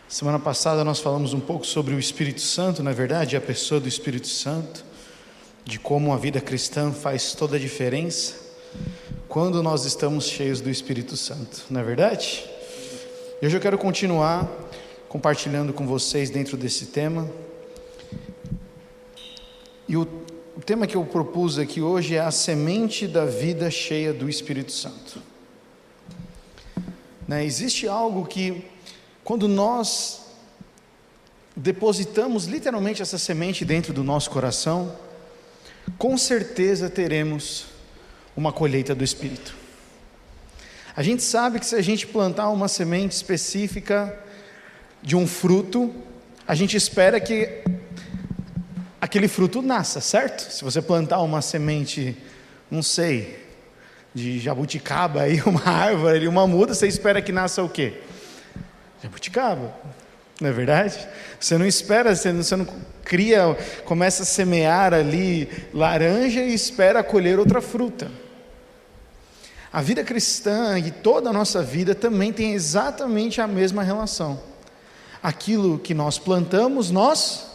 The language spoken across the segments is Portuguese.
Semana passada nós falamos um pouco sobre o Espírito Santo, não é verdade? A pessoa do Espírito Santo, de como a vida cristã faz toda a diferença quando nós estamos cheios do Espírito Santo, não é verdade? E hoje eu quero continuar compartilhando com vocês dentro desse tema. E o tema que eu propus aqui hoje é a semente da vida cheia do Espírito Santo. Existe algo que, quando nós depositamos literalmente essa semente dentro do nosso coração, com certeza teremos uma colheita do Espírito. A gente sabe que se a gente plantar uma semente específica de um fruto, a gente espera que aquele fruto nasça, certo? Se você plantar uma semente, não sei, de jabuticaba, aí, uma árvore, uma muda, você espera que nasça o quê? Jabuticaba, não é verdade? Você não espera, você não cria, começa a semear ali laranja e espera colher outra fruta. A vida cristã e toda a nossa vida também tem exatamente a mesma relação. Aquilo que nós plantamos, nós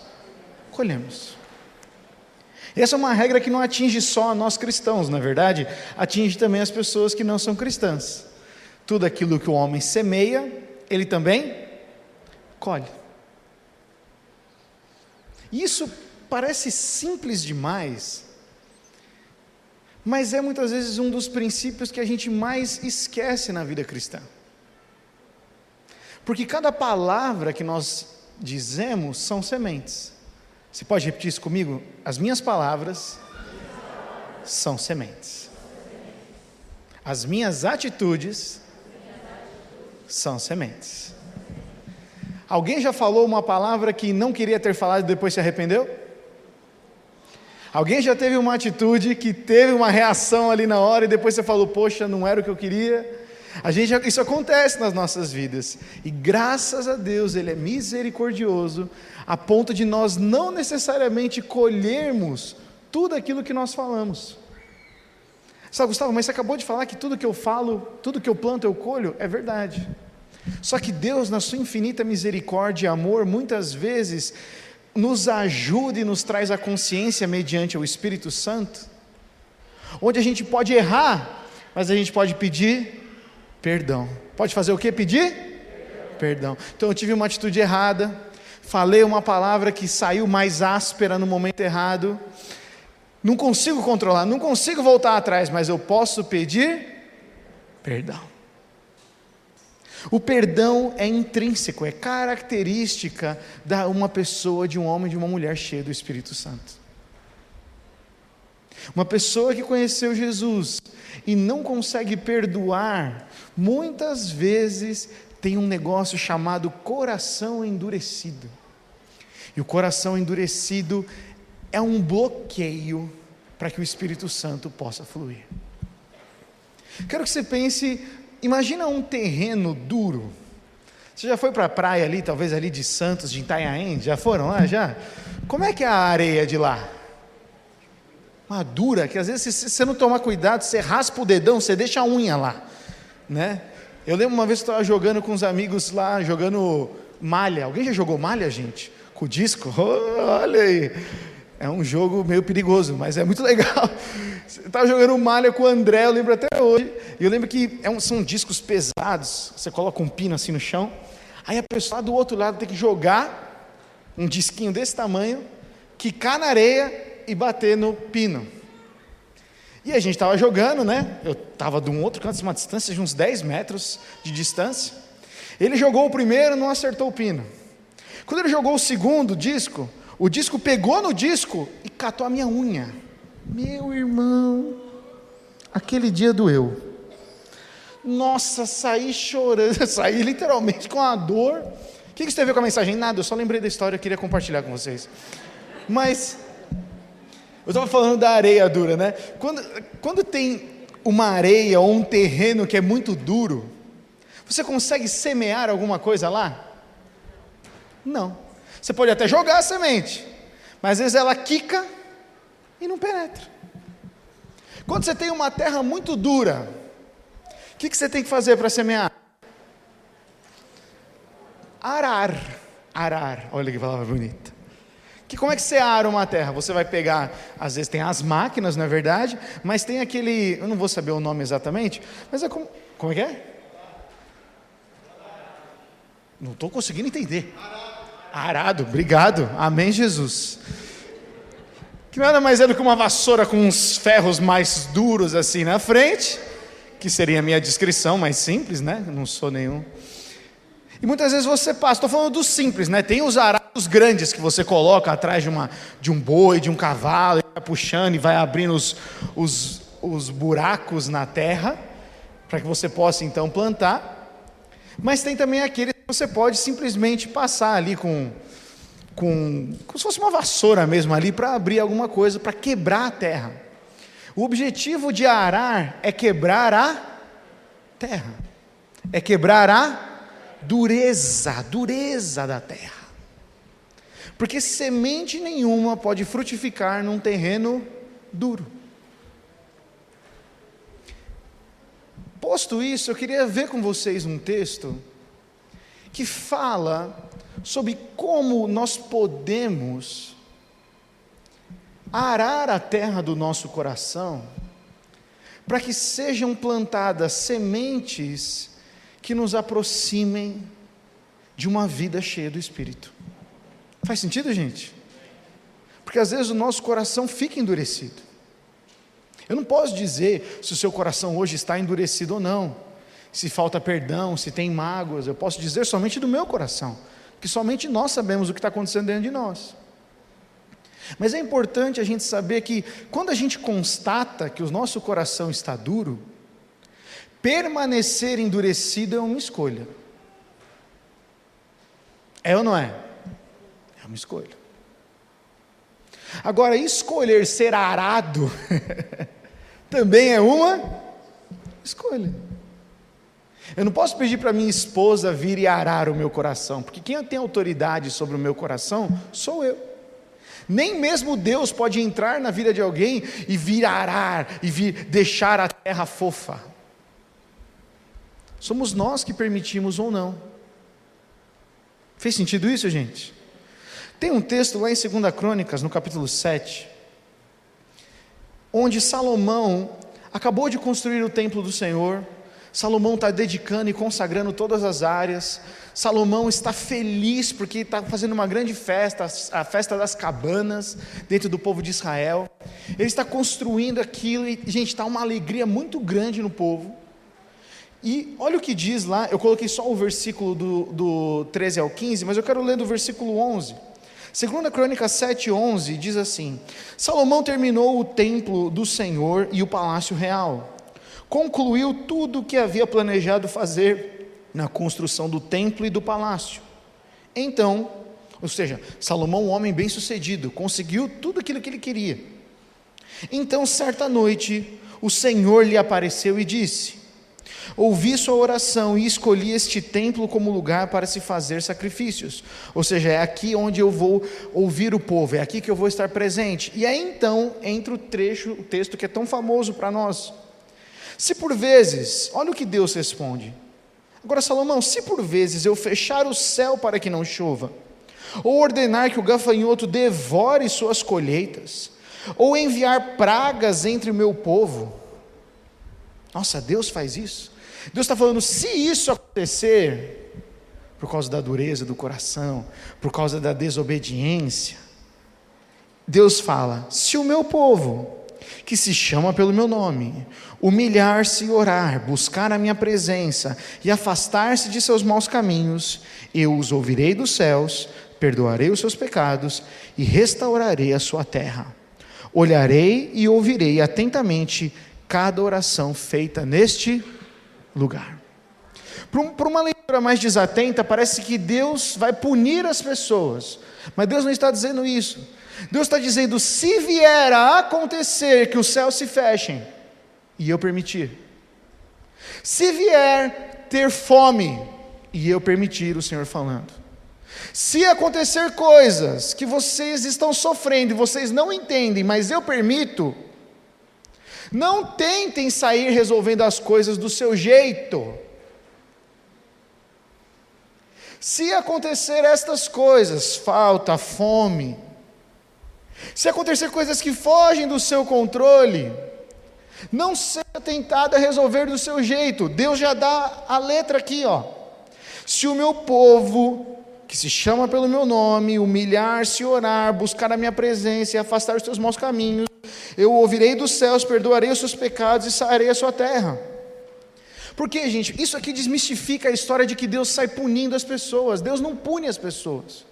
colhemos. Essa é uma regra que não atinge só a nós cristãos, na verdade, atinge também as pessoas que não são cristãs. Tudo aquilo que o homem semeia, ele também colhe. Isso parece simples demais, mas é muitas vezes um dos princípios que a gente mais esquece na vida cristã. Porque cada palavra que nós dizemos são sementes. Você pode repetir isso comigo? As minhas palavras são sementes. As minhas atitudes são sementes. Alguém já falou uma palavra que não queria ter falado e depois se arrependeu? Alguém já teve uma atitude que teve uma reação ali na hora e depois você falou, poxa, não era o que eu queria? Isso acontece nas nossas vidas, e graças a Deus Ele é misericordioso, a ponto de nós não necessariamente colhermos tudo aquilo que nós falamos. Sabe, Gustavo, mas você acabou de falar que tudo que eu falo, tudo que eu planto eu colho, é verdade. Só que Deus, na sua infinita misericórdia e amor, muitas vezes nos ajuda e nos traz a consciência mediante o Espírito Santo, onde a gente pode errar, mas a gente pode pedir perdão. Pode fazer o que? Pedir? Perdão. Então eu tive uma atitude errada, falei uma palavra que saiu mais áspera no momento errado, não consigo controlar, não consigo voltar atrás, mas eu posso pedir perdão. O perdão é intrínseco, é característica de uma pessoa, de um homem, de uma mulher cheia do Espírito Santo. Uma pessoa que conheceu Jesus e não consegue perdoar, muitas vezes tem um negócio chamado coração endurecido. E o coração endurecido é um bloqueio para que o Espírito Santo possa fluir. Quero que você pense, imagina um terreno duro. Você já foi para a praia ali, talvez ali de Santos, de Itanhaém? Já foram lá já? Como é que é a areia de lá? Uma dura, que às vezes se você não tomar cuidado, você raspa o dedão, você deixa a unha lá, né? Eu lembro uma vez que eu estava jogando com os amigos lá, jogando malha. Alguém já jogou malha, gente? Com o disco? Oh, olha aí, é um jogo meio perigoso, mas é muito legal. Eu estava jogando malha com o André, eu lembro até hoje, e eu lembro que são discos pesados, você coloca um pino assim no chão, aí a pessoa lá do outro lado tem que jogar um disquinho desse tamanho, quicar na areia e bater no pino. E a gente estava jogando, né? Eu estava de um outro canto, uma distância de uns 10 metros de distância. Ele jogou o primeiro, não acertou o pino. Quando ele jogou o segundo disco, o disco pegou no disco e catou a minha unha. Meu irmão, aquele dia doeu. Nossa, saí chorando, saí literalmente com a dor. O que isso tem a ver com a mensagem? Nada, eu só lembrei da história, eu queria compartilhar com vocês. Mas eu estava falando da areia dura, né? Quando tem uma areia ou um terreno que é muito duro, você consegue semear alguma coisa lá? Não. Você pode até jogar a semente, mas às vezes ela quica e não penetra. Quando você tem uma terra muito dura, o que você tem que fazer para semear? Arar, olha que palavra bonita. Como é que você ara uma terra? Você vai pegar, às vezes tem as máquinas, não é verdade? Mas tem aquele, eu não vou saber o nome exatamente, mas é como é que é? Não estou conseguindo entender. Arado, obrigado, amém Jesus. Que nada mais é do que uma vassoura com uns ferros mais duros assim na frente, que seria a minha descrição mais simples, né? Eu não sou nenhum. E muitas vezes você passa, estou falando dos simples, né? Tem os arados grandes que você coloca atrás de um boi, de um cavalo, e vai puxando e vai abrindo os buracos na terra, para que você possa então plantar. Mas tem também aquele que você pode simplesmente passar ali como se fosse uma vassoura mesmo ali, para abrir alguma coisa, para quebrar a terra. O objetivo de arar é quebrar a terra, é quebrar a dureza da terra, porque semente nenhuma pode frutificar num terreno duro. Posto isso, eu queria ver com vocês um texto que fala sobre como nós podemos arar a terra do nosso coração, para que sejam plantadas sementes que nos aproximem de uma vida cheia do Espírito. Faz sentido, gente? Porque às vezes o nosso coração fica endurecido. Eu não posso dizer se o seu coração hoje está endurecido ou não, se falta perdão, se tem mágoas. Eu posso dizer somente do meu coração, que somente nós sabemos o que está acontecendo dentro de nós. Mas é importante a gente saber que quando a gente constata que o nosso coração está duro, permanecer endurecido é uma escolha. É ou não é? É uma escolha. Agora, escolher ser arado também é uma escolha. Eu não posso pedir para minha esposa vir e arar o meu coração, porque quem tem autoridade sobre o meu coração sou eu. Nem mesmo Deus pode entrar na vida de alguém e vir arar, e vir deixar a terra fofa. Somos nós que permitimos ou não. Fez sentido isso, gente? Tem um texto lá em 2 Crônicas, no capítulo 7, onde Salomão acabou de construir o templo do Senhor. Salomão está dedicando e consagrando todas as áreas. Salomão está feliz porque está fazendo uma grande festa, a festa das cabanas, dentro do povo de Israel. Ele está construindo aquilo e, gente, está uma alegria muito grande no povo. E olha o que diz lá, eu coloquei só o versículo do 13 ao 15, mas eu quero ler do versículo 11. 2 Crônicas 7:11 diz assim: Salomão terminou o templo do Senhor e o palácio real, concluiu tudo o que havia planejado fazer na construção do templo e do palácio. Então, ou seja, Salomão, um homem bem sucedido, conseguiu tudo aquilo que ele queria. Então, certa noite, o Senhor lhe apareceu e disse: ouvi sua oração e escolhi este templo como lugar para se fazer sacrifícios, ou seja, é aqui onde eu vou ouvir o povo, é aqui que eu vou estar presente. E aí então entra o texto que é tão famoso para nós. Se por vezes, olha o que Deus responde. Agora, Salomão, se por vezes eu fechar o céu para que não chova, ou ordenar que o gafanhoto devore suas colheitas, ou enviar pragas entre o meu povo. Nossa, Deus faz isso. Deus está falando, se isso acontecer, por causa da dureza do coração, por causa da desobediência, Deus fala, se o meu povo, que se chama pelo meu nome, humilhar-se e orar, buscar a minha presença e afastar-se de seus maus caminhos, eu os ouvirei dos céus, perdoarei os seus pecados e restaurarei a sua terra. Olharei e ouvirei atentamente cada oração feita neste lugar. Por uma leitura mais desatenta, parece que Deus vai punir as pessoas, mas Deus não está dizendo isso. Deus está dizendo, se vier a acontecer que os céus se fechem, e eu permitir, se vier ter fome, e eu permitir, o Senhor falando, se acontecer coisas que vocês estão sofrendo, e vocês não entendem, mas eu permito, não tentem sair resolvendo as coisas do seu jeito. Se acontecer estas coisas, falta, fome, se acontecer coisas que fogem do seu controle, não seja tentado a resolver do seu jeito. Deus já dá a letra aqui, ó. Se o meu povo, que se chama pelo meu nome, humilhar-se, orar, buscar a minha presença e afastar os seus maus caminhos, eu ouvirei dos céus, perdoarei os seus pecados e sararei a sua terra. Porque, gente, isso aqui desmistifica a história de que Deus sai punindo as pessoas. Deus não pune as pessoas.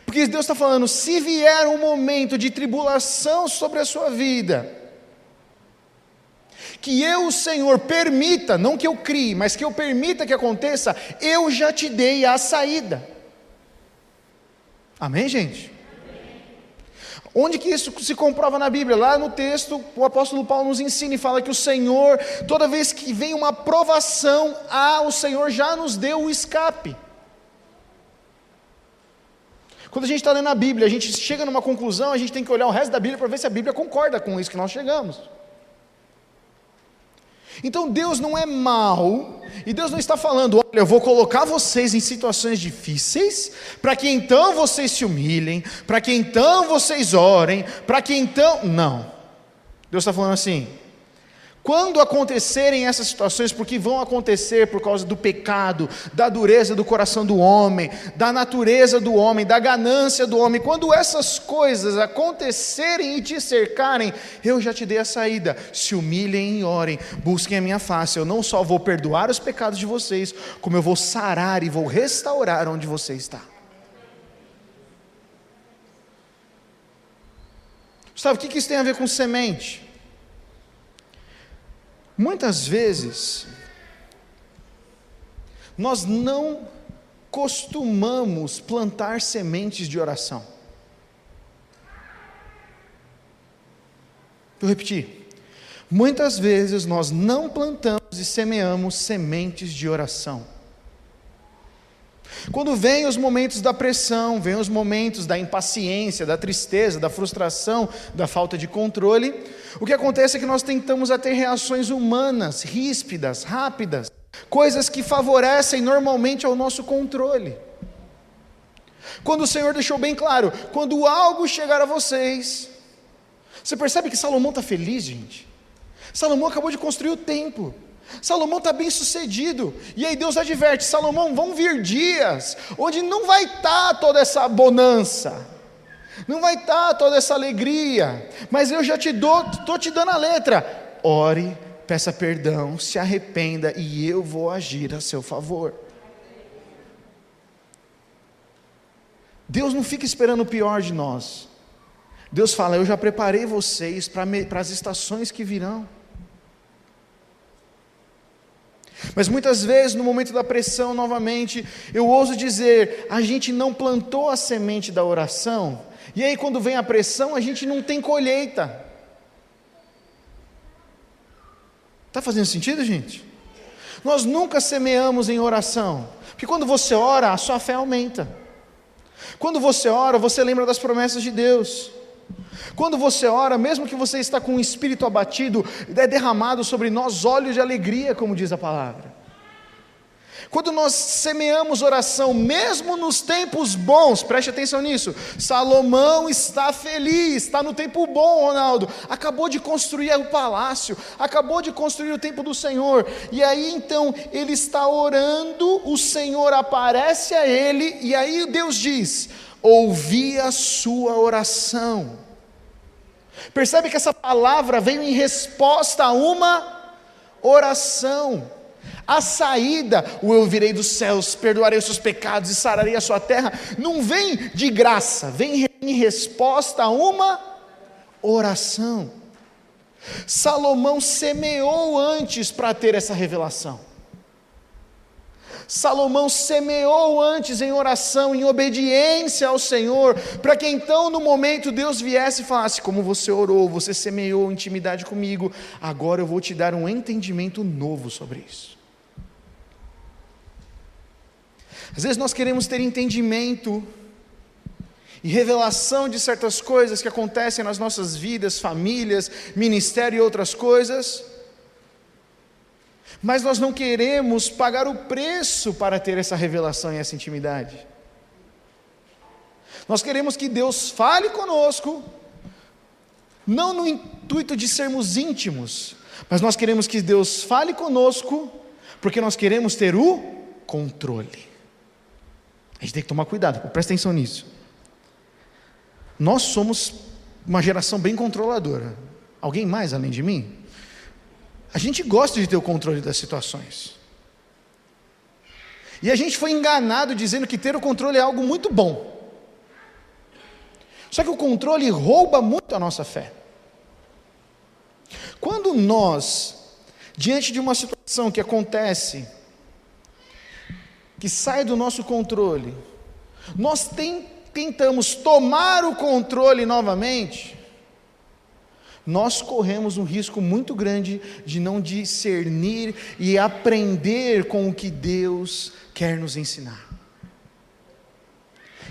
Porque Deus está falando, se vier um momento de tribulação sobre a sua vida, que eu, o Senhor, permita, não que eu crie, mas que eu permita que aconteça, eu já te dei a saída. Amém, gente? Amém. Onde que isso se comprova na Bíblia? Lá no texto, o apóstolo Paulo nos ensina e fala que o Senhor, toda vez que vem uma provação, o Senhor já nos deu o escape. Quando a gente está lendo a Bíblia, a gente chega numa conclusão, a gente tem que olhar o resto da Bíblia para ver se a Bíblia concorda com isso que nós chegamos. Então Deus não é mau, e Deus não está falando, olha, eu vou colocar vocês em situações difíceis, para que então vocês se humilhem, para que então vocês orem, para que então... Não. Deus está falando assim, quando acontecerem essas situações, porque vão acontecer por causa do pecado, da dureza do coração do homem, da natureza do homem, da ganância do homem, quando essas coisas acontecerem e te cercarem, eu já te dei a saída, se humilhem e orem, busquem a minha face, eu não só vou perdoar os pecados de vocês, como eu vou sarar e vou restaurar onde você está. Sabe o que isso tem a ver com semente? Muitas vezes, nós não costumamos plantar sementes de oração. Vou repetir. Muitas vezes nós não plantamos e semeamos sementes de oração. Quando vem os momentos da pressão, vem os momentos da impaciência, da tristeza, da frustração, da falta de controle, o que acontece é que nós tentamos a ter reações humanas, ríspidas, rápidas, coisas que favorecem normalmente ao nosso controle. Quando o Senhor deixou bem claro, quando algo chegar a vocês, você percebe que Salomão está feliz, gente? Salomão acabou de construir o templo. Salomão está bem sucedido, e aí Deus adverte, Salomão, vão vir dias, onde não vai estar toda essa bonança, não vai estar toda essa alegria, mas eu já estou te dando a letra, ore, peça perdão, se arrependa, e eu vou agir a seu favor. Deus não fica esperando o pior de nós, Deus fala, eu já preparei vocês para as estações que virão. Mas muitas vezes no momento da pressão novamente, eu ouso dizer, a gente não plantou a semente da oração, e aí quando vem a pressão a gente não tem colheita. Está fazendo sentido, gente? Nós nunca semeamos em oração, porque quando você ora a sua fé aumenta, quando você ora você lembra das promessas de Deus. Quando você ora, mesmo que você está com o espírito abatido, é derramado sobre nós olhos de alegria, como diz a palavra. Quando nós semeamos oração, mesmo nos tempos bons, preste atenção nisso, Salomão está feliz, está no tempo bom, Ronaldo, acabou de construir o palácio, acabou de construir o templo do Senhor, e aí então, ele está orando, o Senhor aparece a ele, e aí Deus diz, ouvi a sua oração. Percebe que essa palavra veio em resposta a uma oração. A saída, o eu virei dos céus, perdoarei os seus pecados e sararei a sua terra, não vem de graça, vem em resposta a uma oração. Salomão semeou antes para ter essa revelação. Salomão semeou antes em oração, em obediência ao Senhor, para que então no momento Deus viesse e falasse, como você orou, você semeou intimidade comigo, agora eu vou te dar um entendimento novo sobre isso. Às vezes nós queremos ter entendimento e revelação de certas coisas que acontecem nas nossas vidas, famílias, ministério e outras coisas, Mas nós não queremos pagar o preço para ter essa revelação e essa intimidade. Nós queremos que Deus fale conosco, não no intuito de sermos íntimos, mas nós queremos que Deus fale conosco, porque nós queremos ter o controle. A gente tem que tomar cuidado, presta atenção nisso. Nós somos uma geração bem controladora. Alguém mais além de mim? A gente gosta de ter o controle das situações. E a gente foi enganado dizendo que ter o controle é algo muito bom. Só que o controle rouba muito a nossa fé. Quando nós, diante de uma situação que acontece, que sai do nosso controle, nós tentamos tomar o controle novamente, nós corremos um risco muito grande de não discernir e aprender com o que Deus quer nos ensinar.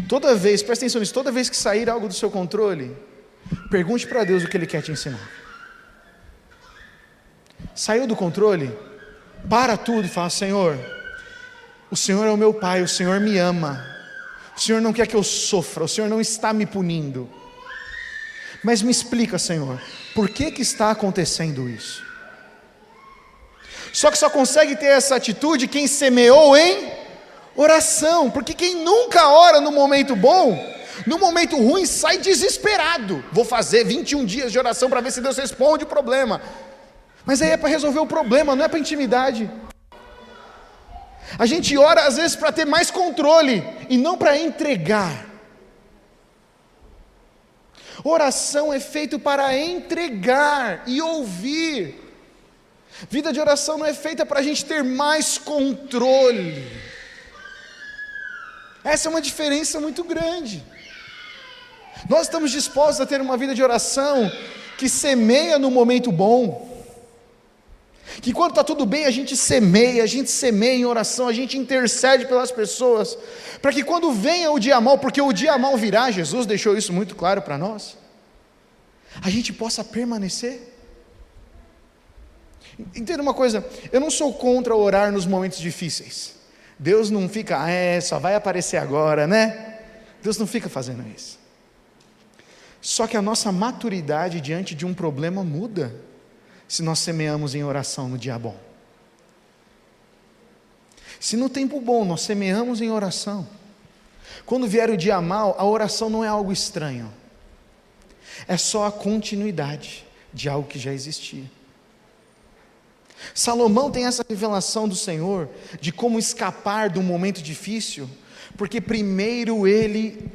Toda vez, presta atenção nisso, toda vez que sair algo do seu controle, pergunte para Deus o que Ele quer te ensinar. Saiu do controle? Para tudo e fala: Senhor, o Senhor é o meu Pai, o Senhor me ama, o Senhor não quer que eu sofra, o Senhor não está me punindo, mas me explica, Senhor, por que está acontecendo isso? Só que só consegue ter essa atitude quem semeou em oração, porque quem nunca ora no momento bom, no momento ruim sai desesperado. Vou fazer 21 dias de oração para ver se Deus responde o problema, mas aí é para resolver o problema, não é para intimidade. A gente ora às vezes para ter mais controle e não para entregar. Oração é feito para entregar e ouvir. Vida de oração não é feita para a gente ter mais controle. Essa é uma diferença muito grande. Nós estamos dispostos a ter uma vida de oração que semeia no momento bom, que quando está tudo bem a gente semeia em oração, a gente intercede pelas pessoas, para que quando venha o dia mal, porque o dia mal virá, Jesus deixou isso muito claro para nós, a gente possa permanecer. Entenda uma coisa, eu não sou contra orar nos momentos difíceis. Deus não fica, só vai aparecer agora, né? Deus não fica fazendo isso. Só que a nossa maturidade diante de um problema muda, se nós semeamos em oração no dia bom. Se no tempo bom nós semeamos em oração, quando vier o dia mal, a oração não é algo estranho, é só a continuidade de algo que já existia. Salomão tem essa revelação do Senhor, de como escapar de um momento difícil, porque primeiro ele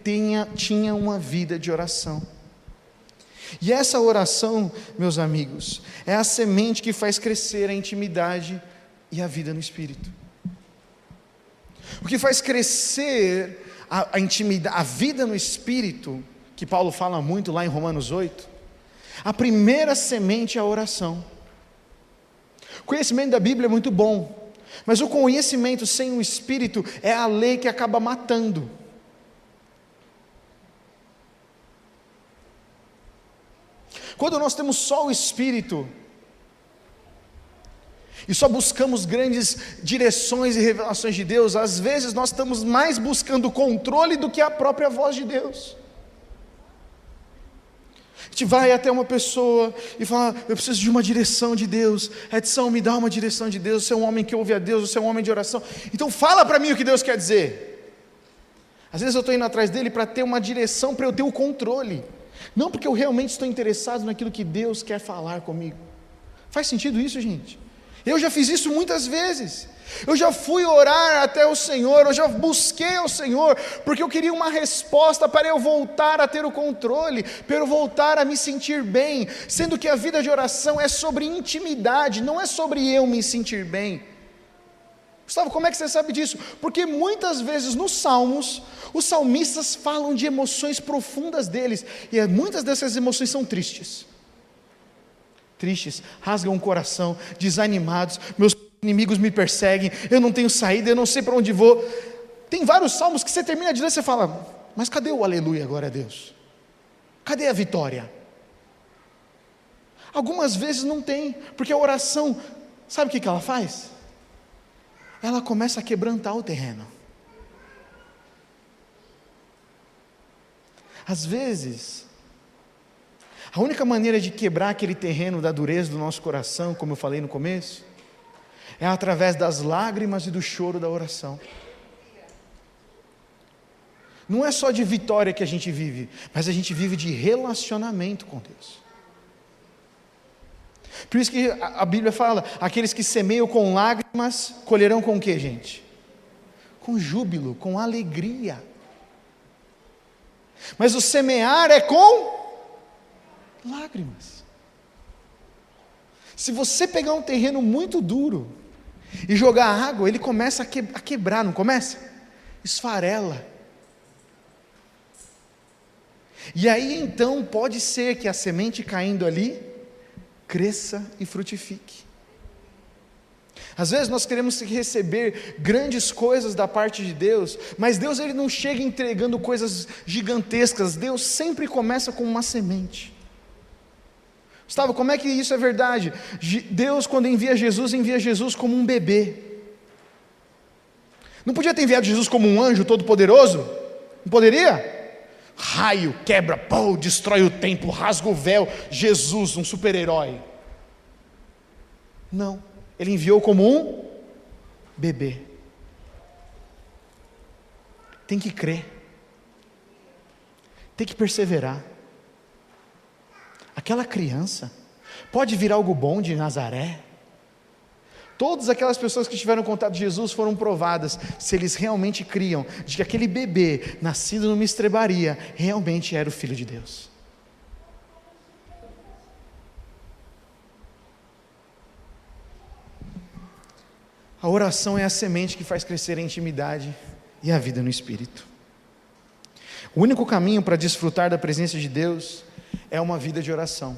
tinha uma vida de oração. E essa oração, meus amigos, é a semente que faz crescer a intimidade e a vida no Espírito. O que faz crescer a intimidade, a vida no Espírito, que Paulo fala muito lá em Romanos 8, a primeira semente é a oração. O conhecimento da Bíblia é muito bom, mas o conhecimento sem o Espírito é a lei que acaba matando. Quando nós temos só o Espírito, e só buscamos grandes direções e revelações de Deus, às vezes nós estamos mais buscando controle do que a própria voz de Deus. A gente vai até uma pessoa e fala: eu preciso de uma direção de Deus. Edson, me dá uma direção de Deus. Você é um homem que ouve a Deus, você é um homem de oração, então fala para mim o que Deus quer dizer. Às vezes eu estou indo atrás dele para ter uma direção, para eu ter o controle, não porque eu realmente estou interessado naquilo que Deus quer falar comigo. Faz sentido isso, gente? Eu já fiz isso muitas vezes. Eu já fui orar até o Senhor, eu já busquei ao Senhor, porque eu queria uma resposta para eu voltar a ter o controle, para eu voltar a me sentir bem, sendo que a vida de oração é sobre intimidade, não é sobre eu me sentir bem. Gustavo, como é que você sabe disso? Porque muitas vezes nos Salmos, os salmistas falam de emoções profundas deles, e muitas dessas emoções são tristes, rasgam o coração, desanimados, meus inimigos me perseguem, eu não tenho saída, eu não sei para onde vou. Tem vários salmos que você termina de ler e você fala: mas cadê o aleluia, glória a Deus? Cadê a vitória? Algumas vezes não tem, porque a oração sabe o que ela faz? Ela começa a quebrantar o terreno. Às vezes, a única maneira de quebrar aquele terreno da dureza do nosso coração, como eu falei no começo, é através das lágrimas e do choro da oração. Não é só de vitória que a gente vive, mas a gente vive de relacionamento com Deus. Por isso que a Bíblia fala, aqueles que semeiam com lágrimas, colherão com o que, gente? Com júbilo, com alegria. Mas o semear é com lágrimas. Se você pegar um terreno muito duro e jogar água, ele começa a quebrar, não começa? Esfarela. E aí então pode ser que a semente caindo ali cresça e frutifique. Às vezes nós queremos receber grandes coisas da parte de Deus, mas Deus ele não chega entregando coisas gigantescas. Deus sempre começa com uma semente. Gustavo, como é que isso é verdade? Deus, quando envia Jesus como um bebê. Não podia ter enviado Jesus como um anjo todo-poderoso? Não poderia? Raio, quebra, pô, destrói o templo, rasga o véu, Jesus, um super-herói. Não, ele enviou como um bebê. Tem que crer, tem que perseverar. Aquela criança pode vir algo bom de Nazaré. Todas aquelas pessoas que tiveram contato de Jesus foram provadas se eles realmente criam de que aquele bebê nascido numa estrebaria realmente era o Filho de Deus. A oração é a semente que faz crescer a intimidade e a vida no Espírito. O único caminho para desfrutar da presença de Deus é uma vida de oração.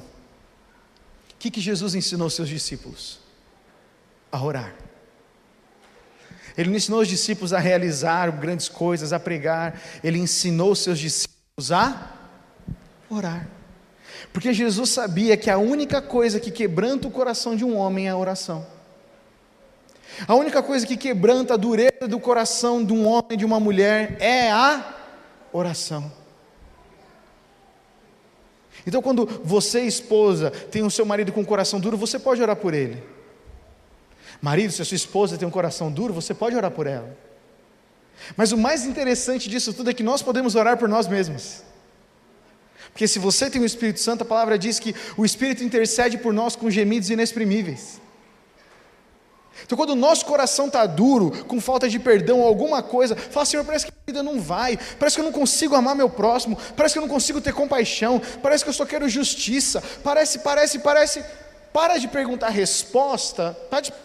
O que Jesus ensinou aos seus discípulos? A orar. Ele não ensinou os discípulos a realizar grandes coisas, a pregar. Ele ensinou os seus discípulos a orar. Porque Jesus sabia que a única coisa que quebranta o coração de um homem é a oração. A única coisa que quebranta a dureza do coração de um homem e de uma mulher é a oração. Então, quando você, esposa, tem o seu marido com o coração duro, você pode orar por ele. Marido, se a sua esposa tem um coração duro, você pode orar por ela. Mas o mais interessante disso tudo é que nós podemos orar por nós mesmos. Porque se você tem o Espírito Santo, a palavra diz que o Espírito intercede por nós com gemidos inexprimíveis. Então quando o nosso coração está duro, com falta de perdão ou alguma coisa, fala, Senhor, parece que a vida não vai, parece que eu não consigo amar meu próximo, parece que eu não consigo ter compaixão, parece que eu só quero justiça, parece. Para de perguntar resposta,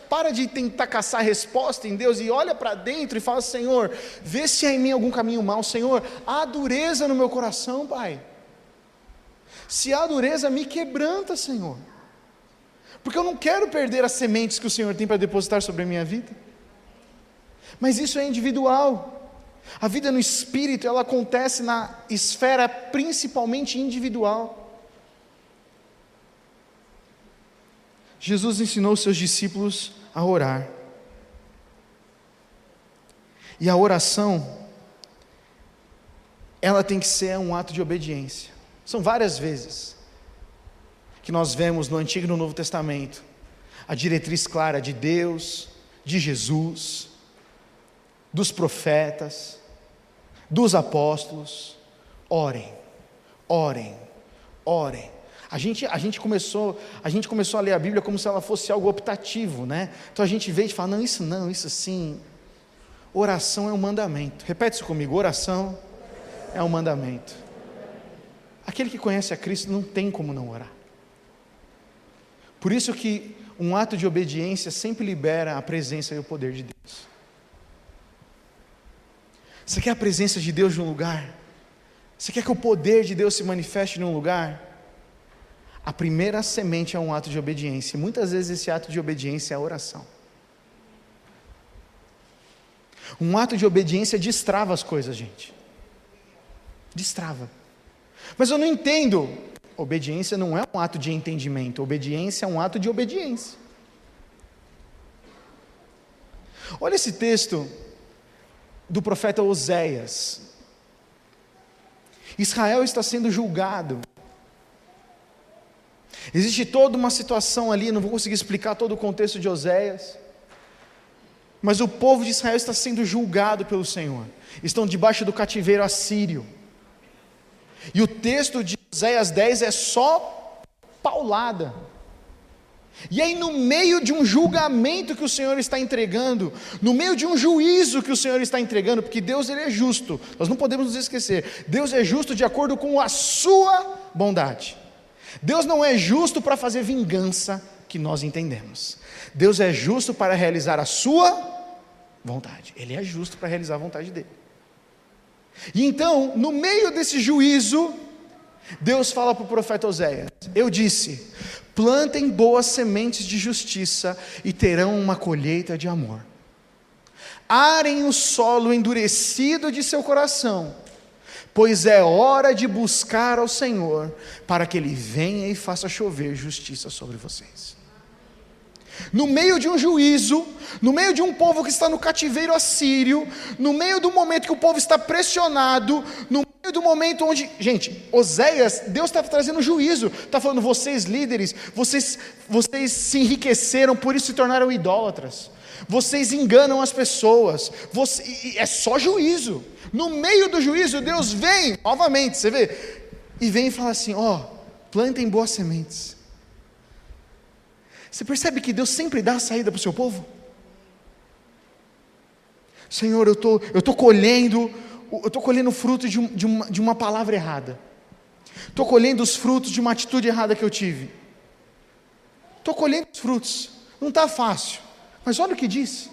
para de tentar caçar resposta em Deus e olha para dentro e fala, Senhor, vê se há em mim algum caminho mau. Senhor, há dureza no meu coração, Pai. Se há dureza, me quebranta, Senhor. Porque eu não quero perder as sementes que o Senhor tem para depositar sobre a minha vida. Mas isso é individual. A vida no Espírito, ela acontece na esfera principalmente individual. Jesus ensinou os seus discípulos a orar. E a oração, ela tem que ser um ato de obediência. São várias vezes que nós vemos no Antigo e no Novo Testamento a diretriz clara de Deus, de Jesus, dos profetas, dos apóstolos: orem, orem, orem. A gente começou a ler a Bíblia como se ela fosse algo optativo, né? Então a gente vê e fala, não, isso sim. Oração é um mandamento. Repete isso comigo, oração é um mandamento. Aquele que conhece a Cristo não tem como não orar. Por isso que um ato de obediência sempre libera a presença e o poder de Deus. Você quer a presença de Deus num lugar? Você quer que o poder de Deus se manifeste num lugar? A primeira semente é um ato de obediência. E muitas vezes esse ato de obediência é a oração. Um ato de obediência destrava as coisas, gente. Destrava. Mas eu não entendo. Obediência não é um ato de entendimento. Obediência é um ato de obediência. Olha esse texto do profeta Oséias. Israel está sendo julgado. Existe toda uma situação ali, não vou conseguir explicar todo o contexto de Oséias, mas o povo de Israel está sendo julgado pelo Senhor. Estão debaixo do cativeiro assírio. E o texto de Oséias 10 é só paulada. E aí, no meio de um julgamento que o Senhor está entregando, no meio de um juízo que o Senhor está entregando, porque Deus, Ele é justo, nós não podemos nos esquecer, Deus é justo de acordo com a sua bondade. Deus não é justo para fazer vingança, que nós entendemos. Deus é justo para realizar a sua vontade. Ele é justo para realizar a vontade dele. E então, no meio desse juízo, Deus fala para o profeta Oséias: eu disse, plantem boas sementes de justiça e terão uma colheita de amor. Arem o solo endurecido de seu coração, pois é hora de buscar ao Senhor, para que Ele venha e faça chover justiça sobre vocês. No meio de um juízo, no meio de um povo que está no cativeiro assírio, no meio do momento que o povo está pressionado, no meio do momento onde, gente, Oséias, Deus está trazendo juízo, está falando, vocês líderes, vocês se enriqueceram, por isso se tornaram idólatras, vocês enganam as pessoas, é só juízo. No meio do juízo, Deus vem, novamente, você vê, e vem e fala assim, plantem boas sementes. Você percebe que Deus sempre dá a saída para o seu povo? Senhor, eu estou colhendo o fruto de uma palavra errada, estou colhendo os frutos de uma atitude errada que eu tive, estou colhendo os frutos, não está fácil, mas olha o que diz.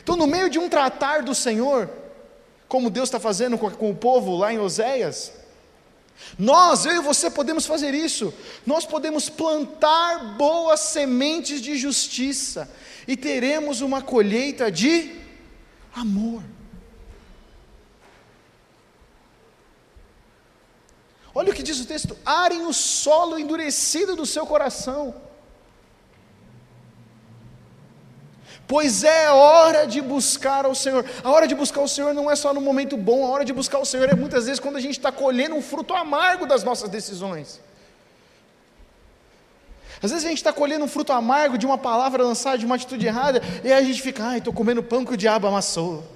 Então, no meio de um tratar do Senhor, como Deus está fazendo com o povo lá em Oséias, eu e você podemos fazer isso. Nós podemos plantar boas sementes de justiça e teremos uma colheita de amor. Olha o que diz o texto: arem o solo endurecido do seu coração, pois é hora de buscar ao Senhor. A hora de buscar o Senhor não é só no momento bom, a hora de buscar o Senhor é muitas vezes quando a gente está colhendo um fruto amargo das nossas decisões. Às vezes a gente está colhendo um fruto amargo de uma palavra lançada, de uma atitude errada, e aí a gente fica, estou comendo pão que o diabo amassou.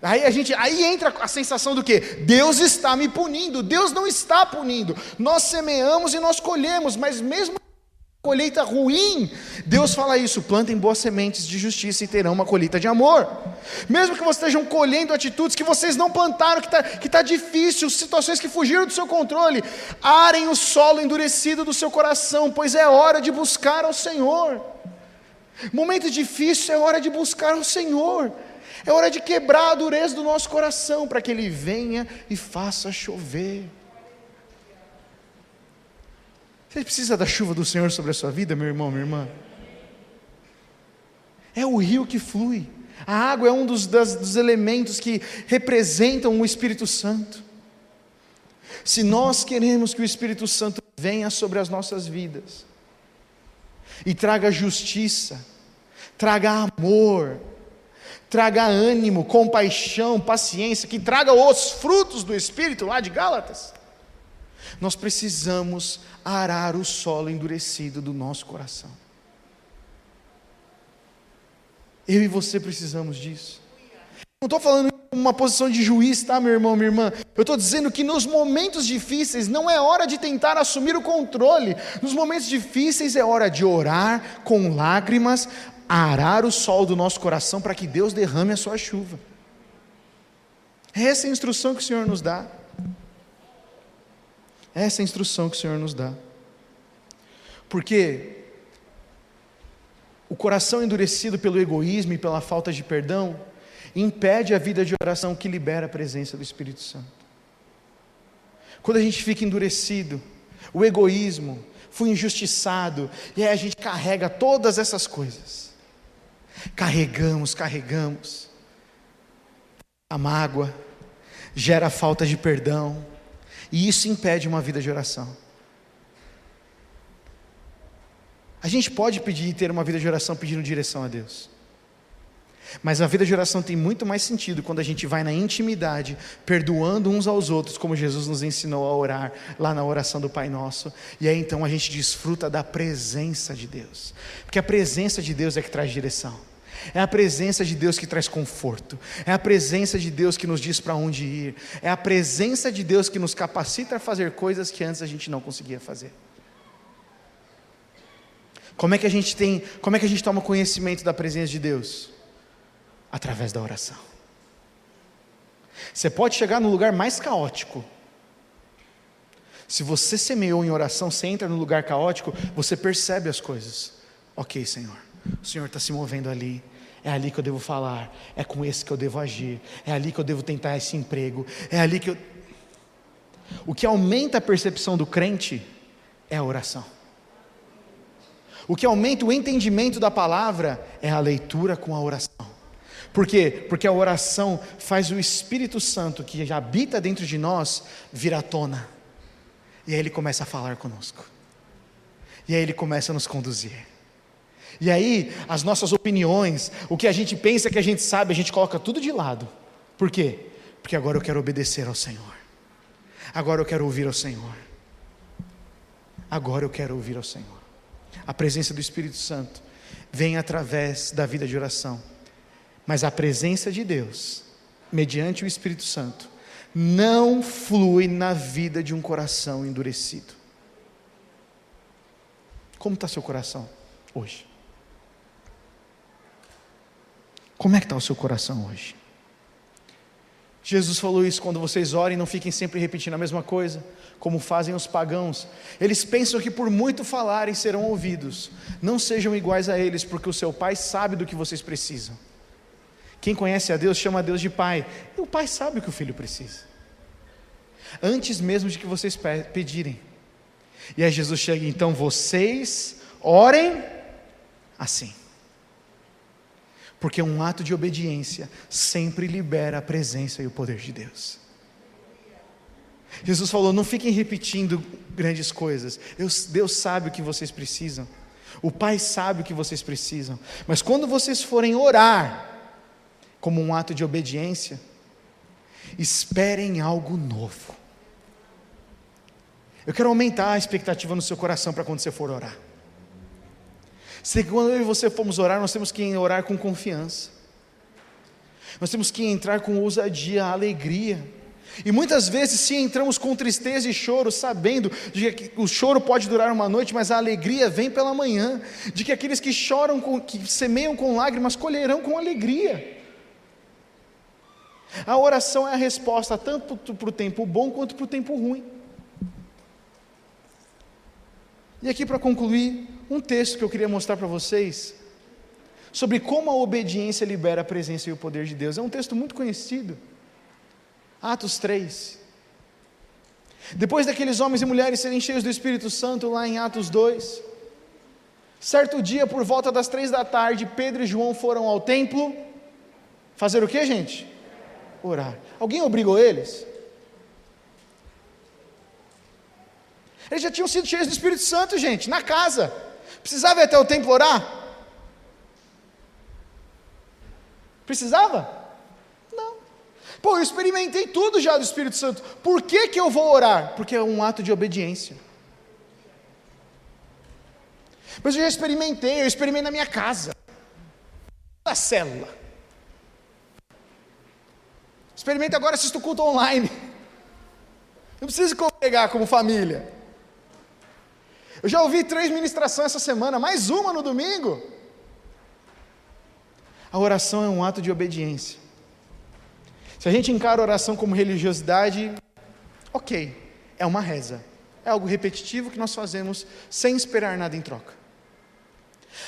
Aí entra a sensação do quê? Deus está me punindo. Deus não está punindo. Nós semeamos e nós colhemos, mas mesmo colheita ruim, Deus fala isso: plantem boas sementes de justiça e terão uma colheita de amor. Mesmo que vocês estejam colhendo atitudes que vocês não plantaram, que está difícil, situações que fugiram do seu controle, arem o solo endurecido do seu coração, pois é hora de buscar ao Senhor. Momento difícil, é hora de buscar ao Senhor, é hora de quebrar a dureza do nosso coração, para que Ele venha e faça chover. Você precisa da chuva do Senhor sobre a sua vida, meu irmão, minha irmã? É o rio que flui. A água é um dos elementos que representam o Espírito Santo. Se nós queremos que o Espírito Santo venha sobre as nossas vidas e traga justiça, traga amor, traga ânimo, compaixão, paciência, que traga os frutos do Espírito lá de Gálatas, nós precisamos arar o solo endurecido do nosso coração. Eu e você precisamos disso. Não estou falando em uma posição de juiz, tá, meu irmão, minha irmã? Eu estou dizendo que nos momentos difíceis não é hora de tentar assumir o controle. Nos momentos difíceis é hora de orar com lágrimas, arar o solo do nosso coração para que Deus derrame a sua chuva. Essa é a instrução que o Senhor nos dá. Essa é a instrução que o Senhor nos dá. Porque o coração endurecido pelo egoísmo e pela falta de perdão impede a vida de oração que libera a presença do Espírito Santo. Quando a gente fica endurecido, o egoísmo, fui injustiçado, e aí a gente carrega todas essas coisas. Carregamos. A mágoa gera falta de perdão, e isso impede uma vida de oração. A gente pode pedir e ter uma vida de oração pedindo direção a Deus. Mas a vida de oração tem muito mais sentido quando a gente vai na intimidade, perdoando uns aos outros, como Jesus nos ensinou a orar, lá na oração do Pai Nosso. E aí então a gente desfruta da presença de Deus, porque a presença de Deus é que traz direção, é a presença de Deus que traz conforto, é a presença de Deus que nos diz para onde ir, é a presença de Deus que nos capacita a fazer coisas que antes a gente não conseguia fazer. Como é que a gente toma conhecimento da presença de Deus? Através da oração. Você pode chegar no lugar mais caótico. Se você semeou em oração, você entra no lugar caótico, você percebe as coisas. Ok, Senhor, o Senhor está se movendo ali, é ali que eu devo falar, é com esse que eu devo agir, é ali que eu devo tentar esse emprego, é ali que eu... O que aumenta a percepção do crente é a oração. O que aumenta o entendimento da palavra é a leitura com a oração. Por quê? Porque a oração faz o Espírito Santo, que já habita dentro de nós, vir à tona. E aí ele começa a falar conosco. E aí ele começa a nos conduzir. E aí as nossas opiniões, o que a gente pensa que a gente sabe, a gente coloca tudo de lado. Por quê? Porque agora eu quero obedecer ao Senhor. Agora eu quero ouvir ao Senhor. Agora eu quero ouvir ao Senhor. A presença do Espírito Santo vem através da vida de oração. Mas a presença de Deus, mediante o Espírito Santo, não flui na vida de um coração endurecido. Como está seu coração hoje? Como é que está o seu coração hoje? Jesus falou isso: quando vocês orem, não fiquem sempre repetindo a mesma coisa, como fazem os pagãos. Eles pensam que por muito falarem serão ouvidos. Não sejam iguais a eles, porque o seu Pai sabe do que vocês precisam. Quem conhece a Deus chama a Deus de Pai, e o Pai sabe o que o Filho precisa, antes mesmo de que vocês pedirem. E aí Jesus chega: então vocês orem assim, porque um ato de obediência sempre libera a presença e o poder de Deus. Jesus falou: não fiquem repetindo grandes coisas, Deus sabe o que vocês precisam, o Pai sabe o que vocês precisam, mas quando vocês forem orar, como um ato de obediência, esperem algo novo. Eu quero aumentar a expectativa no seu coração para quando você for orar. Sei que quando eu e você formos orar, nós temos que orar com confiança, nós temos que entrar com ousadia, alegria. E muitas vezes, se entramos com tristeza e choro, sabendo de que o choro pode durar uma noite, mas a alegria vem pela manhã, de que aqueles que choram, que semeiam com lágrimas, colherão com alegria. A oração é a resposta tanto para o tempo bom quanto para o tempo ruim. E aqui, para concluir, um texto que eu queria mostrar para vocês, sobre como a obediência libera a presença e o poder de Deus. É um texto muito conhecido, Atos 3. Depois daqueles homens e mulheres serem cheios do Espírito Santo, lá em Atos 2, certo dia, por volta das 3 da tarde, Pedro e João foram ao templo, fazer o que, gente? Orar. Alguém obrigou eles? Eles já tinham sido cheios do Espírito Santo, gente, na casa. Precisava ir até o templo orar? Precisava? Não. Pô, eu experimentei tudo já do Espírito Santo, por que eu vou orar? Porque é um ato de obediência. Mas eu já experimentei, eu experimentei na minha casa, na célula. Experimenta agora, assista o culto online. Não precisa congregar como família. Eu já ouvi 3 ministrações essa semana, mais uma no domingo. A oração é um ato de obediência. Se a gente encara a oração como religiosidade, ok, é uma reza, é algo repetitivo que nós fazemos sem esperar nada em troca.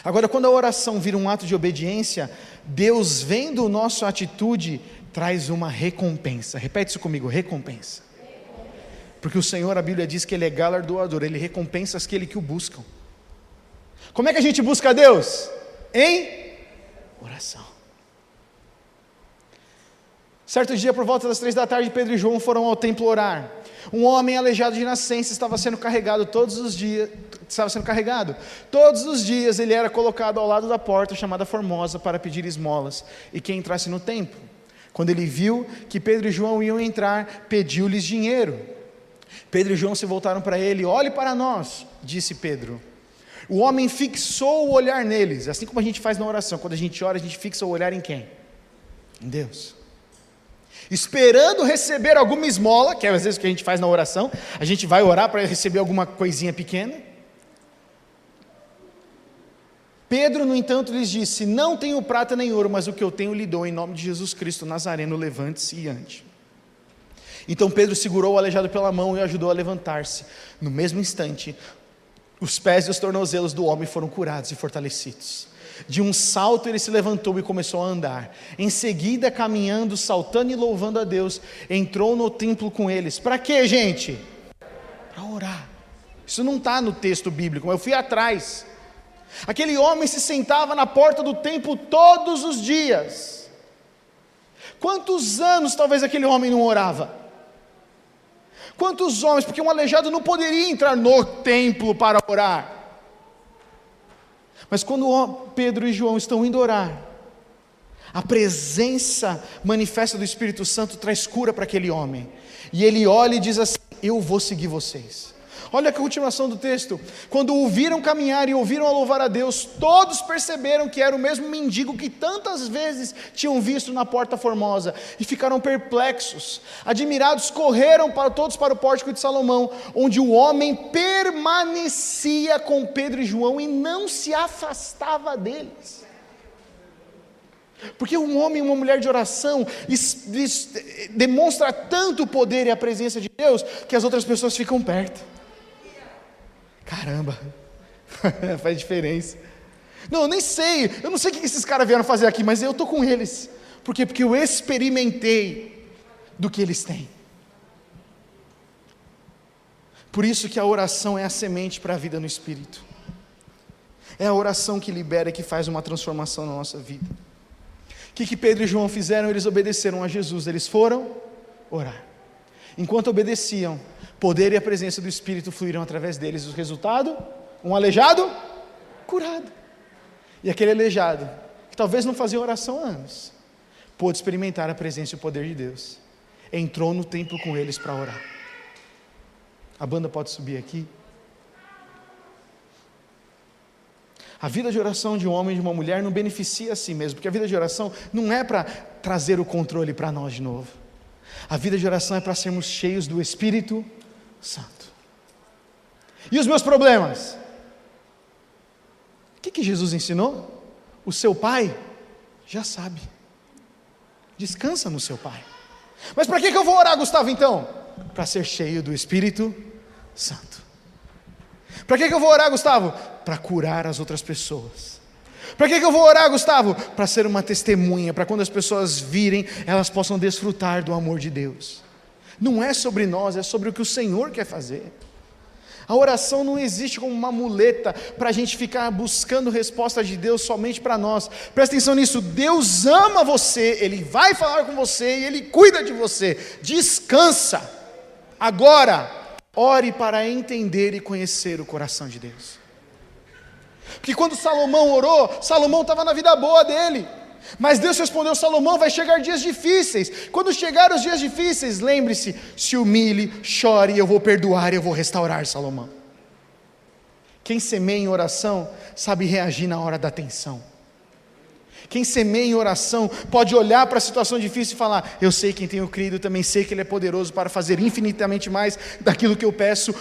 Agora, quando a oração vira um ato de obediência, Deus, vendo a nossa atitude, traz uma recompensa. Repete isso comigo: recompensa. Porque o Senhor, a Bíblia diz que Ele é galardoador, Ele recompensa aqueles que o buscam. Como é que a gente busca a Deus? Em oração. Certo dia, por volta das 3 da tarde, Pedro e João foram ao templo orar. Um homem aleijado de nascença estava sendo carregado todos os dias. Todos os dias ele era colocado ao lado da porta chamada Formosa para pedir esmolas e quem entrasse no templo. Quando ele viu que Pedro e João iam entrar, pediu-lhes dinheiro. Pedro e João se voltaram para ele. Olhe para nós, disse Pedro. O homem fixou o olhar neles, assim como a gente faz na oração. Quando a gente ora, a gente fixa o olhar em quem? Em Deus. Esperando receber alguma esmola, que é às vezes o que a gente faz na oração, a gente vai orar para receber alguma coisinha pequena. Pedro, no entanto, lhes disse: não tenho prata nem ouro, mas o que eu tenho lhe dou, em nome de Jesus Cristo Nazareno, levante-se e ande. Então Pedro segurou o aleijado pela mão e o ajudou a levantar-se. No mesmo instante, os pés e os tornozelos do homem foram curados e fortalecidos. De um salto ele se levantou e começou a andar. Em seguida, caminhando, saltando e louvando a Deus, entrou no templo com eles. Para quê, gente? Para orar. Isso não está no texto bíblico, eu fui atrás. Aquele homem se sentava na porta do templo todos os dias. Quantos anos talvez aquele homem não orava? Quantos homens? Porque um aleijado não poderia entrar no templo para orar. Mas quando Pedro e João estão indo orar, a presença manifesta do Espírito Santo traz cura para aquele homem. E ele olha e diz assim: eu vou seguir vocês. Olha a continuação do texto. Quando o viram caminhar e ouviram a louvar a Deus, todos perceberam que era o mesmo mendigo que tantas vezes tinham visto na porta Formosa, e ficaram perplexos. Admirados, correram todos para o pórtico de Salomão, onde o homem permanecia com Pedro e João e não se afastava deles. Porque um homem e uma mulher de oração demonstra tanto o poder e a presença de Deus, que as outras pessoas ficam perto. Caramba, faz diferença. Não, eu nem sei, eu não sei o que esses caras vieram fazer aqui, mas eu estou com eles. Por quê? Porque eu experimentei do que eles têm. Por isso que a oração é a semente para a vida no Espírito. É a oração que libera e que faz uma transformação na nossa vida. O que Pedro e João fizeram? Eles obedeceram a Jesus, eles foram orar. Enquanto obedeciam, poder e a presença do Espírito fluíram através deles. O resultado? Um aleijado curado. E aquele aleijado, que talvez não fazia oração há anos, pôde experimentar a presença e o poder de Deus. Entrou no templo com eles para orar. A banda pode subir aqui. A vida de oração de um homem e de uma mulher não beneficia a si mesmo, porque a vida de oração não é para trazer o controle para nós de novo. A vida de oração é para sermos cheios do Espírito Santo. E os meus problemas? O que Jesus ensinou? O seu Pai já sabe. Descansa no seu Pai. Mas para que eu vou orar, Gustavo, então? Para ser cheio do Espírito Santo. Para que eu vou orar, Gustavo? Para curar as outras pessoas. Para que eu vou orar, Gustavo? Para ser uma testemunha, para quando as pessoas virem, elas possam desfrutar do amor de Deus. Não é sobre nós, é sobre o que o Senhor quer fazer. A oração não existe como uma muleta para a gente ficar buscando resposta de Deus somente para nós. Presta atenção nisso, Deus ama você, Ele vai falar com você e Ele cuida de você. Descansa. Agora, ore para entender e conhecer o coração de Deus. Porque quando Salomão orou, Salomão estava na vida boa dele. Mas Deus respondeu: Salomão, vai chegar dias difíceis. Quando chegar os dias difíceis, lembre-se, se humilhe, chore, eu vou perdoar, eu vou restaurar, Salomão. Quem semeia em oração, sabe reagir na hora da tensão. Quem semeia em oração, pode olhar para a situação difícil e falar: eu sei quem tenho crido, também sei que Ele é poderoso para fazer infinitamente mais daquilo que eu peço,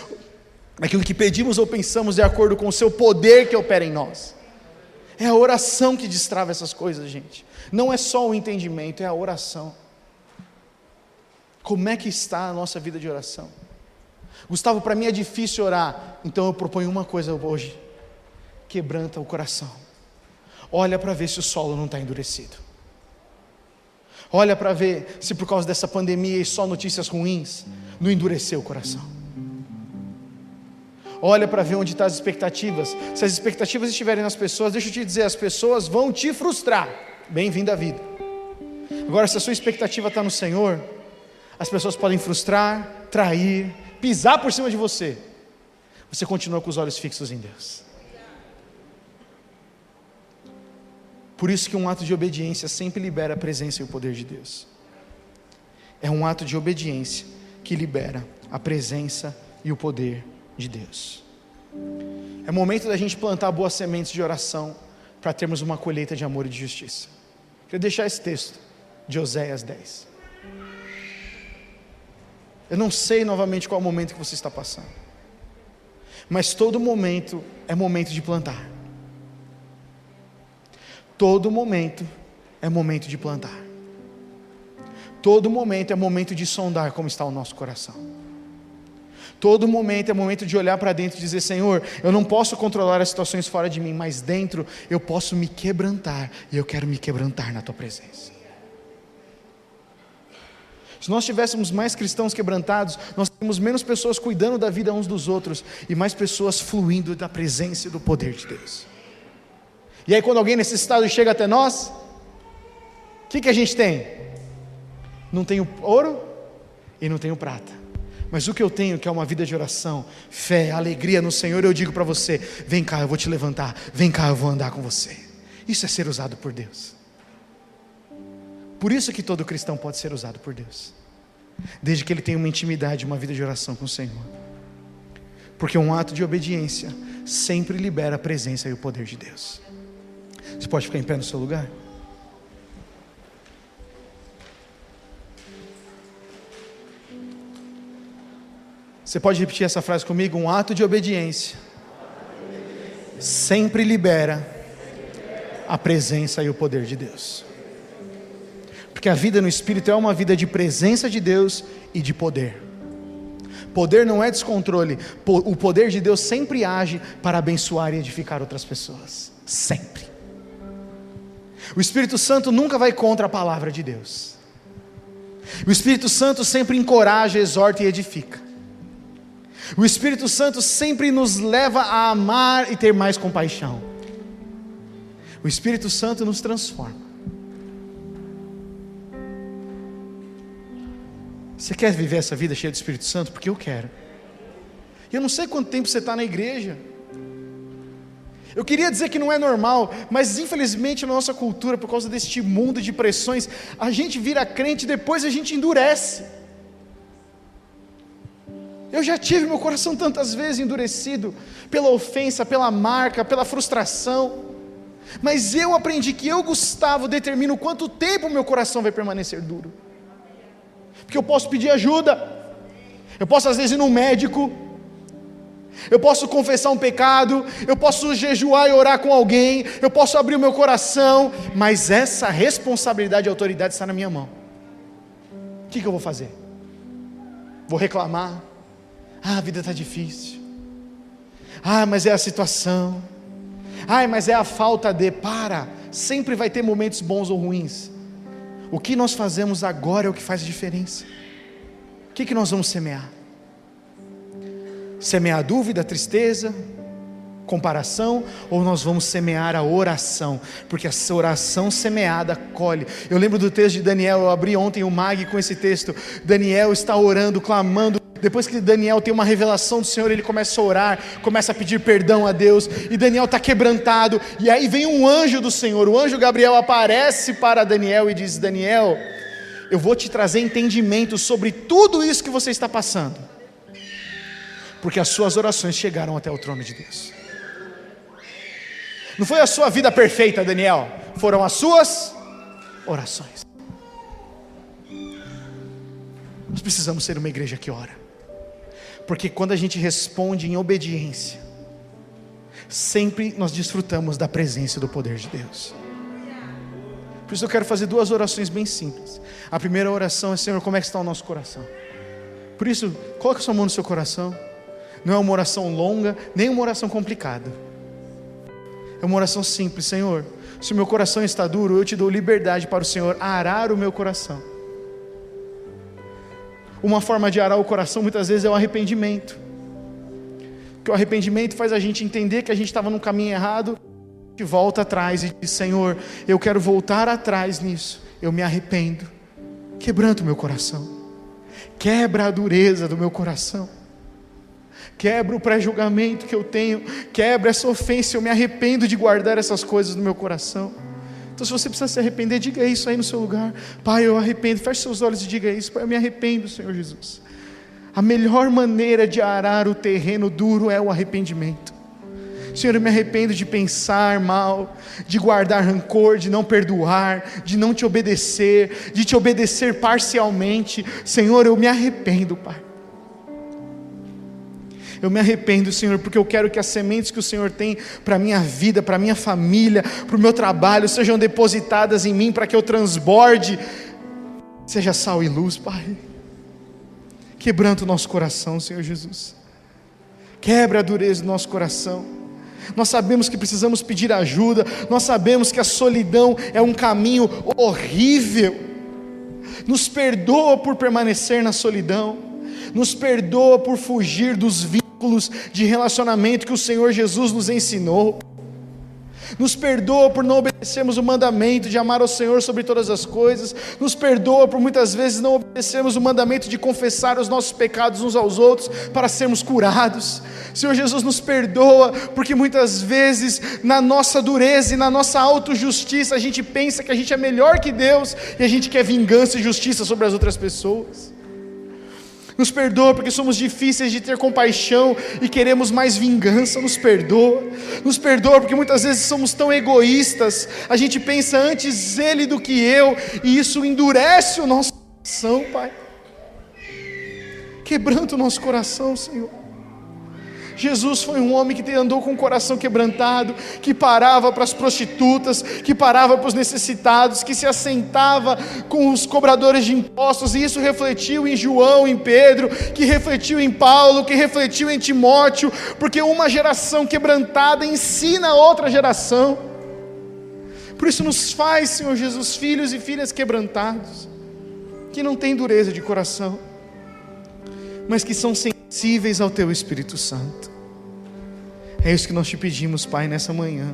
daquilo que pedimos ou pensamos, de acordo com o seu poder que opera em nós. É a oração que destrava essas coisas, gente. Não é só o entendimento, é a oração. Como é que está a nossa vida de oração? Gustavo, para mim é difícil orar, então eu proponho uma coisa hoje: quebranta o coração. Olha para ver se o solo não está endurecido. Olha para ver se por causa dessa pandemia e só notícias ruins, não endureceu o coração. Olha para ver onde estão as expectativas. Se as expectativas estiverem nas pessoas, deixa eu te dizer, as pessoas vão te frustrar. Bem-vindo à vida. Agora, se a sua expectativa está no Senhor, As pessoas podem frustrar, trair, pisar por cima de você. Você continua com os olhos fixos em Deus. Por isso que um ato de obediência sempre libera a presença e o poder de Deus. É um ato de obediência que libera a presença e o poder de Deus. É momento da gente plantar boas sementes de oração para termos uma colheita de amor e de justiça. Quero deixar esse texto de Oséias 10. Eu não sei novamente qual é o momento que você está passando, mas todo momento é momento de plantar. Todo momento é momento de plantar. Todo momento é momento de sondar como está o nosso coração. Todo momento é momento de olhar para dentro e dizer: Senhor, eu não posso controlar as situações fora de mim, mas dentro eu posso me quebrantar, e eu quero me quebrantar na Tua presença. Se nós tivéssemos mais cristãos quebrantados, nós teríamos menos pessoas cuidando da vida uns dos outros, e mais pessoas fluindo da presença e do poder de Deus. E aí quando alguém necessitado chega até nós, o que a gente tem? Não tenho ouro e não tenho prata, mas o que eu tenho, que é uma vida de oração, fé, alegria no Senhor, eu digo para você: vem cá, eu vou te levantar, vem cá, eu vou andar com você. Isso é ser usado por Deus. Por isso que todo cristão pode ser usado por Deus, desde que ele tenha uma intimidade, uma vida de oração com o Senhor, porque um ato de obediência sempre libera a presença e o poder de Deus. Você pode ficar em pé no seu lugar? Você pode repetir essa frase comigo? Um ato de obediência sempre libera a presença e o poder de Deus. Porque a vida no Espírito é uma vida de presença de Deus e de poder. Poder não é descontrole. O poder de Deus sempre age para abençoar e edificar outras pessoas. Sempre. O Espírito Santo nunca vai contra a palavra de Deus. O Espírito Santo sempre encoraja, exorta e edifica. O Espírito Santo sempre nos leva a amar e ter mais compaixão. O Espírito Santo nos transforma. Você quer viver essa vida cheia do Espírito Santo? Porque eu quero. E eu não sei quanto tempo você está na igreja. Eu queria dizer que não é normal, mas infelizmente na nossa cultura, por causa deste mundo de pressões, a gente vira crente e depois a gente endurece. Eu já tive meu coração tantas vezes endurecido pela ofensa, pela marca, pela frustração, mas eu aprendi que eu, Gustavo, determino quanto tempo o meu coração vai permanecer duro, porque eu posso pedir ajuda, eu posso às vezes ir no médico, eu posso confessar um pecado, eu posso jejuar e orar com alguém, eu posso abrir o meu coração, mas essa responsabilidade e autoridade está na minha mão. O que eu vou fazer? Vou reclamar? A vida está difícil. Mas é a situação. Mas é a falta de. Sempre vai ter momentos bons ou ruins. O que nós fazemos agora é o que faz a diferença. O que nós vamos semear? Semear dúvida, tristeza, comparação, ou nós vamos semear a oração? Porque essa oração semeada colhe. Eu lembro do texto de Daniel, eu abri ontem o Mag com esse texto. Daniel está orando, clamando. Depois que Daniel tem uma revelação do Senhor, ele começa a orar, começa a pedir perdão a Deus, e Daniel está quebrantado, e aí vem um anjo do Senhor, o anjo Gabriel aparece para Daniel e diz: Daniel, eu vou te trazer entendimento sobre tudo isso que você está passando, porque as suas orações chegaram até o trono de Deus. Não foi a sua vida perfeita, Daniel, foram as suas orações. Nós precisamos ser uma igreja que ora, porque quando a gente responde em obediência, sempre nós desfrutamos da presença e do poder de Deus. Por isso eu quero fazer duas orações bem simples. A primeira oração é: Senhor, como é que está o nosso coração? Por isso, coloque a sua mão no seu coração. Não é uma oração longa, nem uma oração complicada. É uma oração simples: Senhor, se o meu coração está duro, eu te dou liberdade para o Senhor arar o meu coração. Uma forma de arar o coração muitas vezes é o arrependimento, porque o arrependimento faz a gente entender que a gente estava num caminho errado, que volta atrás e diz: Senhor, eu quero voltar atrás nisso, eu me arrependo, quebranta o meu coração. quebra a dureza do meu coração, quebra o pré-julgamento que eu tenho, quebra essa ofensa. Eu me arrependo de guardar essas coisas no meu coração. Então, se você precisa se arrepender, diga isso aí no seu lugar: Pai, eu arrependo. Feche seus olhos e diga isso: Pai, eu me arrependo, Senhor Jesus. A melhor maneira de arar o terreno duro é o arrependimento. Senhor, eu me arrependo de pensar mal, de guardar rancor, de não perdoar, de não te obedecer, de te obedecer parcialmente. Senhor, eu me arrependo, Pai. Eu me arrependo, Senhor, porque eu quero que as sementes que o Senhor tem para a minha vida, para a minha família, para o meu trabalho, sejam depositadas em mim, para que eu transborde, seja sal e luz, Pai. Quebranta o nosso coração, Senhor Jesus. Quebra a dureza do nosso coração. Nós sabemos que precisamos pedir ajuda, nós sabemos que a solidão é um caminho horrível. Nos perdoa por permanecer na solidão, nos perdoa por fugir dos vínculos de relacionamento que o Senhor Jesus nos ensinou. Nos perdoa por não obedecermos o mandamento de amar ao Senhor sobre todas as coisas. Nos perdoa por muitas vezes não obedecermos o mandamento de confessar os nossos pecados uns aos outros para sermos curados. Senhor Jesus, nos perdoa porque muitas vezes na nossa dureza e na nossa autojustiça a gente pensa que a gente é melhor que Deus e a gente quer vingança e justiça sobre as outras pessoas. Nos perdoa porque somos difíceis de ter compaixão e queremos mais vingança. Nos perdoa porque muitas vezes somos tão egoístas, a gente pensa antes ele do que eu, e isso endurece o nosso coração, Pai. Quebranta o nosso coração, Senhor. Jesus foi um homem que andou com o coração quebrantado, que parava para as prostitutas, que parava para os necessitados, que se assentava com os cobradores de impostos, e isso refletiu em João, em Pedro, que refletiu em Paulo, que refletiu em Timóteo, porque uma geração quebrantada ensina a outra geração. Por isso nos faz, Senhor Jesus, filhos e filhas quebrantados, que não têm dureza de coração, mas que são sensíveis ao Teu Espírito Santo. É isso que nós te pedimos, Pai, nessa manhã.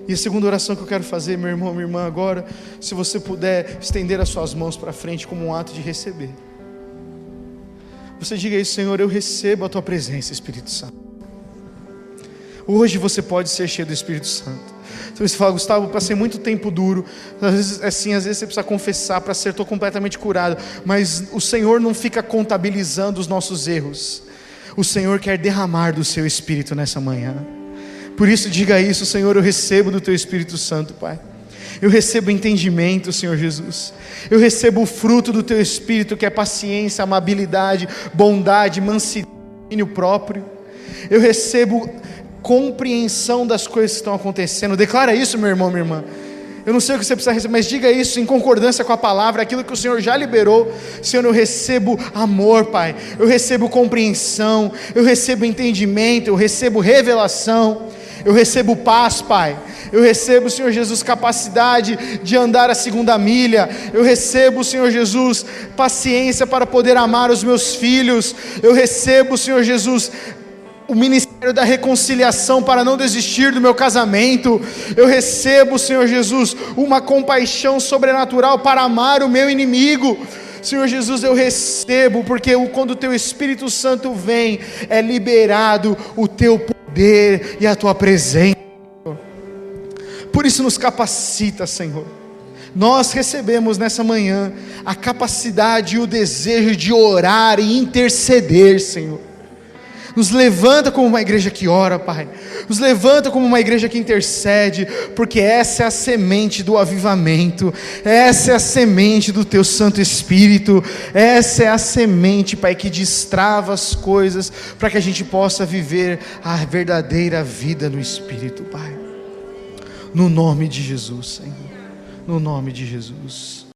E a segunda oração que eu quero fazer, meu irmão, minha irmã, agora, se você puder estender as suas mãos para frente como um ato de receber. Você diga isso: Senhor, eu recebo a Tua presença, Espírito Santo. Hoje você pode ser cheio do Espírito Santo. Você fala: Gustavo, eu passei muito tempo duro. Às vezes você precisa confessar para ser completamente curado. Mas o Senhor não fica contabilizando os nossos erros. O Senhor quer derramar do seu Espírito nessa manhã. Por isso diga isso: Senhor, eu recebo do Teu Espírito Santo, Pai. Eu recebo entendimento, Senhor Jesus. Eu recebo o fruto do Teu Espírito, que é paciência, amabilidade, bondade, mansidão, domínio próprio. Eu recebo compreensão das coisas que estão acontecendo. Declara isso, meu irmão, minha irmã. Eu não sei o que você precisa receber, mas diga isso em concordância com a palavra, aquilo que o Senhor já liberou. Senhor, eu recebo amor, Pai. Eu recebo compreensão, eu recebo entendimento, eu recebo revelação, eu recebo paz, Pai. Eu recebo, Senhor Jesus, capacidade de andar a segunda milha. Eu recebo, Senhor Jesus, paciência para poder amar os meus filhos. Eu recebo, Senhor Jesus, o ministério da reconciliação para não desistir do meu casamento. Eu recebo, Senhor Jesus, uma compaixão sobrenatural para amar o meu inimigo. Senhor Jesus, eu recebo, porque quando o Teu Espírito Santo vem, é liberado o Teu poder e a Tua presença. Por isso nos capacita, Senhor. Nós recebemos nessa manhã a capacidade e o desejo de orar e interceder, Senhor. Nos levanta como uma igreja que ora, Pai. Nos levanta como uma igreja que intercede, porque essa é a semente do avivamento, essa é a semente do Teu Santo Espírito, essa é a semente, Pai, que destrava as coisas, para que a gente possa viver a verdadeira vida no Espírito, Pai. No nome de Jesus, Senhor. No nome de Jesus.